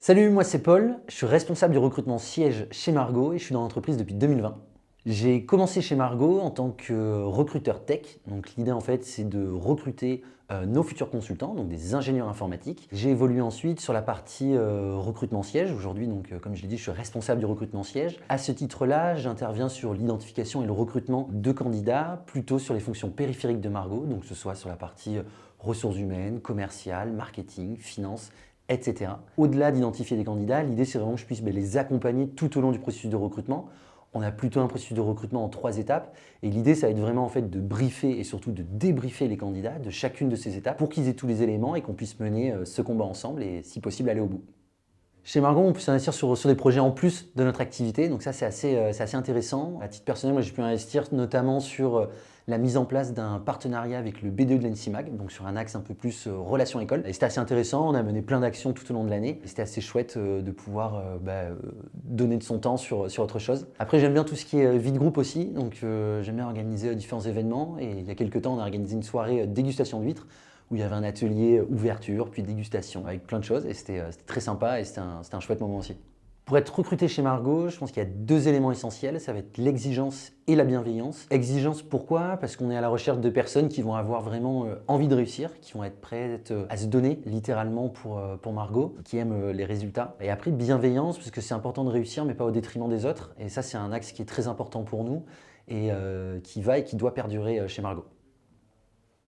Salut, moi c'est Paul, je suis responsable du recrutement siège chez Margot et je suis dans l'entreprise depuis 2020. J'ai commencé chez Margot en tant que recruteur tech, donc l'idée en fait c'est de recruter nos futurs consultants, donc des ingénieurs informatiques. J'ai évolué ensuite sur la partie recrutement siège. Aujourd'hui, donc comme je l'ai dit, je suis responsable du recrutement siège. À ce titre-là, j'interviens sur l'identification et le recrutement de candidats, plutôt sur les fonctions périphériques de Margot, donc que ce soit sur la partie ressources humaines, commerciales, marketing, finance, etc. Au-delà d'identifier des candidats, l'idée c'est vraiment que je puisse les accompagner tout au long du processus de recrutement. On a plutôt un processus de recrutement en 3 étapes et l'idée ça va être vraiment en fait de briefer et surtout de débriefer les candidats de chacune de ces étapes pour qu'ils aient tous les éléments et qu'on puisse mener ce combat ensemble et si possible aller au bout. Chez Margot, on peut s'investir sur des projets en plus de notre activité, donc ça c'est assez intéressant. À titre personnel, moi j'ai pu investir notamment sur la mise en place d'un partenariat avec le B2 de l'ENSIMAG, donc sur un axe un peu plus relation école. Et c'était assez intéressant, on a mené plein d'actions tout au long de l'année. Et c'était assez chouette de pouvoir donner de son temps sur autre chose. Après j'aime bien tout ce qui est vie de groupe aussi, donc j'aime bien organiser différents événements. Et il y a quelques temps on a organisé une soirée dégustation d'huîtres, où il y avait un atelier ouverture, puis dégustation, avec plein de choses, et c'était très sympa, et c'était un chouette moment aussi. Pour être recruté chez Margot, je pense qu'il y a 2 éléments essentiels, ça va être l'exigence et la bienveillance. Exigence pourquoi? Parce qu'on est à la recherche de personnes qui vont avoir vraiment envie de réussir, qui vont être prêtes à se donner littéralement pour Margot, qui aiment les résultats. Et après bienveillance, parce que c'est important de réussir, mais pas au détriment des autres, et ça c'est un axe qui est très important pour nous, et qui va et qui doit perdurer chez Margot.